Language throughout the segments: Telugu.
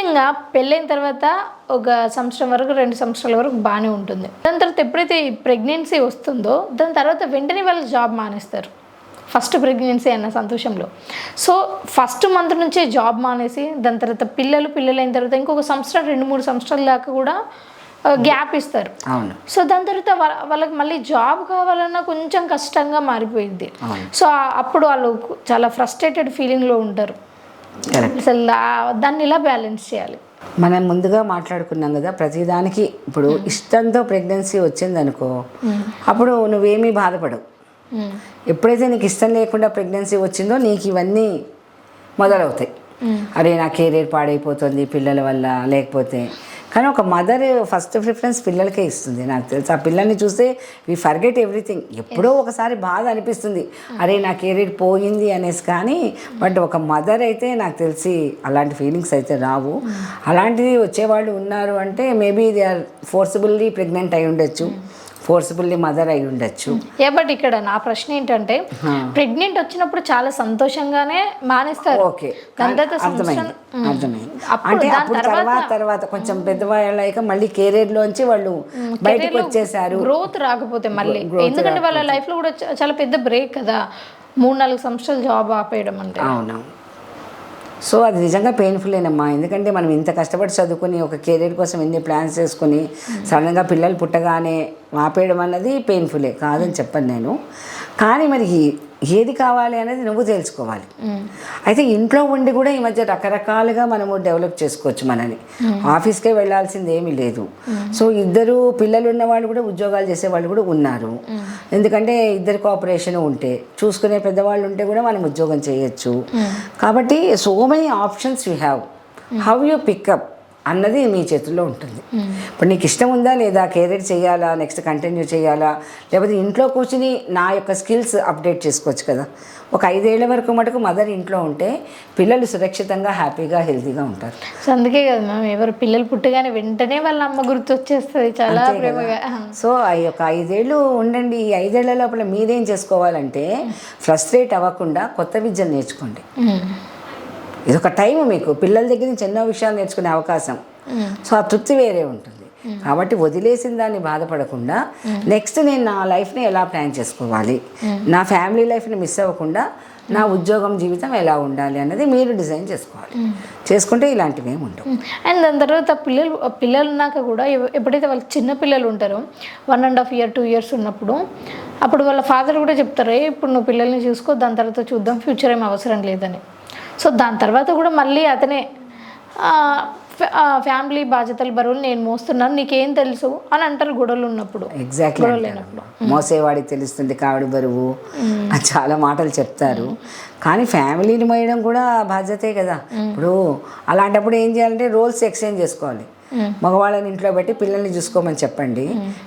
ముఖ్యంగా పెళ్ళైన తర్వాత ఒక సంవత్సరం వరకు 2 సంవత్సరాల వరకు బాగానే ఉంటుంది. దాని తర్వాత ఎప్పుడైతే ఈ ప్రెగ్నెన్సీ వస్తుందో దాని తర్వాత వెంటనే వాళ్ళు జాబ్ మానేస్తారు. ఫస్ట్ ప్రెగ్నెన్సీ అన్న సంతోషంలో. సో ఫస్ట్ మంత్ నుంచే జాబ్ మానేసి దాని తర్వాత పిల్లలైన తర్వాత ఇంకొక సంవత్సరం 2-3 సంవత్సరాల దాకా కూడా గ్యాప్ ఇస్తారు. సో దాని తర్వాత వాళ్ళకి మళ్ళీ జాబ్ కావాలన్నా కొంచెం కష్టంగా మారిపోయింది. సో అప్పుడు వాళ్ళు చాలా ఫ్రస్ట్రేటెడ్ ఫీలింగ్లో ఉంటారు. అసలు దాన్ని ఇలా బ్యాలెన్స్ చేయాలి. మనం ముందుగా మాట్లాడుకున్నాం కదా, ప్రతిదానికి ఇప్పుడు ఇష్టంతో ప్రెగ్నెన్సీ వచ్చిందనుకో అప్పుడు నువ్వేమీ బాధపడవు. ఎప్పుడైతే నీకు ఇష్టం లేకుండా ప్రెగ్నెన్సీ వచ్చిందో నీకు ఇవన్నీ మొదలవుతాయి. అరే నా కెరీర్ పాడైపోతుంది పిల్లల వల్ల, లేకపోతే కానీ ఒక మదర్ ఫస్ట్ ప్రిఫరెన్స్ పిల్లలకే ఇస్తుంది. నాకు తెలుసు ఆ పిల్లల్ని చూస్తే వి ఫర్గెట్ ఎవ్రీథింగ్. ఎప్పుడో ఒకసారి బాధ అనిపిస్తుంది అరే నా కెరీర్ పోయింది అనేసి, కానీ బట్ ఒక మదర్ అయితే నాకు తెలిసి అలాంటి ఫీలింగ్స్ అయితే రావు. అలాంటిది వచ్చేవాళ్ళు ఉన్నారు అంటే maybe they are forcibly pregnant అయి ఉండొచ్చు, ఫోర్సిబుల్లీ మదర్ అయి ఉండొచ్చు. బట్ ఇక్కడ నా ప్రశ్న ఏంటంటే ప్రెగ్నెంట్ వచ్చినప్పుడు చాలా సంతోషంగానే మానేస్తారు. ఓకే, అర్థమైంది. అంటే అప్పుడు తర్వాత కొంచెం పెద్దవాళ్ళు అయ్యాక మళ్ళీ కెరీర్లోంచి వాళ్ళు బయటకు వచ్చేసారు. గ్రోత్ రాకపోతే మళ్ళీ, ఎందుకంటే వాళ్ళ లైఫ్లో కూడా చాలా పెద్ద బ్రేక్ కదా 3-4 సంవత్సరాలు జాబ్ ఆపేయడం అంటే. అవును. సో అది నిజంగా పెయిన్ఫుల్లేనమ్మా. ఎందుకంటే మనం ఇంత కష్టపడి చదువుకొని ఒక కెరీర్ కోసం ఎన్ని ప్లాన్స్ చేసుకుని సడన్గా పిల్లలు పుట్టగానే ఆపేయడం అన్నది పెయిన్ఫుల్లే, కాదని చెప్పను నేను. కానీ మరి ఏది కావాలి అనేది నువ్వు తెలుసుకోవాలి. అయితే ఇంట్లో ఉండి కూడా ఈ మధ్య రకరకాలుగా మనము డెవలప్ చేసుకోవచ్చు మనని. ఆఫీస్కే వెళ్ళాల్సింది ఏమీ లేదు. సో ఇద్దరు పిల్లలు ఉన్నవాళ్ళు కూడా ఉద్యోగాలు చేసేవాళ్ళు కూడా ఉన్నారు. ఎందుకంటే ఇద్దరు కోఆపరేషన్ ఉంటే, చూసుకునే పెద్దవాళ్ళు ఉంటే కూడా మనం ఉద్యోగం చేయొచ్చు. కాబట్టి so many options you have. How you pick up అన్నది మీ చేతుల్లో ఉంటుంది. ఇప్పుడు నీకు ఇష్టం ఉందా లేదా, కెరీర్ చేయాలా, నెక్స్ట్ కంటిన్యూ చేయాలా, లేకపోతే ఇంట్లో కూర్చుని నా యొక్క స్కిల్స్ అప్డేట్ చేసుకోవచ్చు కదా. ఒక 5 ఏళ్ల వరకు మటుకు మదర్ ఇంట్లో ఉంటే పిల్లలు సురక్షితంగా హ్యాపీగా హెల్తీగా ఉంటారు. సో అందుకే కదా మ్యామ్ ఎవరు పిల్లలు పుట్టగానే వెంటనే వాళ్ళ అమ్మ గుర్తు వచ్చేస్తుంది చాలా ప్రేమగా. సో ఒక 5 ఏళ్ళు ఉండండి. ఈ 5 ఏళ్ల లోపల మీరేం చేసుకోవాలంటే ఫ్రస్ట్రేట్ అవ్వకుండా కొత్త విద్యను నేర్చుకోండి. ఇదొక టైం మీకు పిల్లల దగ్గర నుంచి ఎన్నో విషయాలు నేర్చుకునే అవకాశం. సో ఆ తృప్తి వేరే ఉంటుంది. కాబట్టి వదిలేసిన దాన్ని బాధపడకుండా నెక్స్ట్ నేను నా లైఫ్ని ఎలా ప్లాన్ చేసుకోవాలి, నా ఫ్యామిలీ లైఫ్ని మిస్ అవ్వకుండా నా ఉద్యోగం జీవితం ఎలా ఉండాలి అన్నది మీరు డిజైన్ చేసుకోవాలి. చేసుకుంటే ఇలాంటివి ఏమి ఉండవు. అండ్ దాని తర్వాత పిల్లలు ఉన్నాక కూడా ఎప్పుడైతే వాళ్ళు చిన్న పిల్లలు ఉంటారో 1.5 year 2 years ఉన్నప్పుడు అప్పుడు వాళ్ళ ఫాదర్ కూడా చెప్తారు ఇప్పుడు నువ్వు పిల్లల్ని చూసుకో, దాని తర్వాత చూద్దాం, ఫ్యూచర్ ఏం అవసరం లేదని. సో దాని తర్వాత కూడా మళ్ళీ అతనే ఫ్యామిలీ బాధ్యతలు బరువులు నేను మోస్తున్నాను నీకేం తెలుసు అని అంటారు గొడవలు ఉన్నప్పుడు. ఎగ్జాక్ట్లీ, మోసేవాడికి తెలుస్తుంది కావిడి బరువు అని చాలా మాటలు చెప్తారు. కానీ ఫ్యామిలీని మోయడం కూడా బాధ్యతే కదా. ఇప్పుడు అలాంటప్పుడు ఏం చేయాలంటే రోల్స్ ఎక్స్చేంజ్ చేసుకోవాలి. మగవాళ్ళని ఇంట్లో పెట్టి పిల్లల్ని చూసుకోమని చెప్పండి,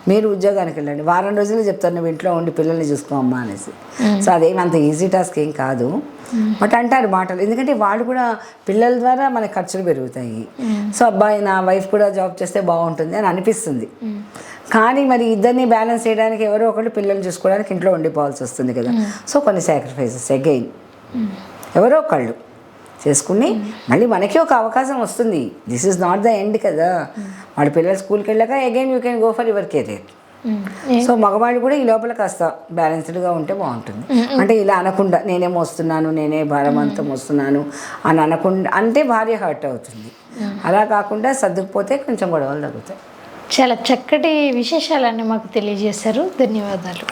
మీరు ఉద్యోగానికి వెళ్ళండి. వారం రోజులు చెప్తారు నువ్వు ఇంట్లో ఉండి పిల్లల్ని చూసుకోమ్మా అనేసి. సో అదేమి అంత ఈజీ టాస్క్ ఏం కాదు. బట్ అంటారు మాటలు, ఎందుకంటే వాళ్ళు కూడా పిల్లల ద్వారా మన ఖర్చులు పెరుగుతాయి. సో అబ్బాయి నా వైఫ్ కూడా జాబ్ చేస్తే బాగుంటుంది అని అనిపిస్తుంది. కానీ మరి ఇద్దరిని బ్యాలెన్స్ చేయడానికి ఎవరో ఒకళ్ళు పిల్లల్ని చూసుకోవడానికి ఇంట్లో ఉండిపోవాల్సి వస్తుంది కదా. సో కొన్ని సాక్రిఫైసెస్ అగైన్ ఎవరో ఒకళ్ళు చేసుకుని మళ్ళీ మనకి ఒక అవకాశం వస్తుంది. This is not the end కదా. వాడి పిల్లలు స్కూల్కి వెళ్ళాక again you can go for your career. So మగవాళ్ళు కూడా ఈ లోపల కాస్త బ్యాలెన్స్డ్గా ఉంటే బాగుంటుంది. అంటే ఇలా అనకుండా నేనే మోస్తున్నాను, నేనే భారం అంతా మోస్తున్నాను అని అనకుండా అంటే భార్య హర్ట్ అవుతుంది. అలా కాకుండా సర్దుకుపోతే కొంచెం గొడవలు తగ్గుతాయి. చాలా చక్కటి విశేషాలన్నీ మాకు తెలియజేశారు. ధన్యవాదాలు.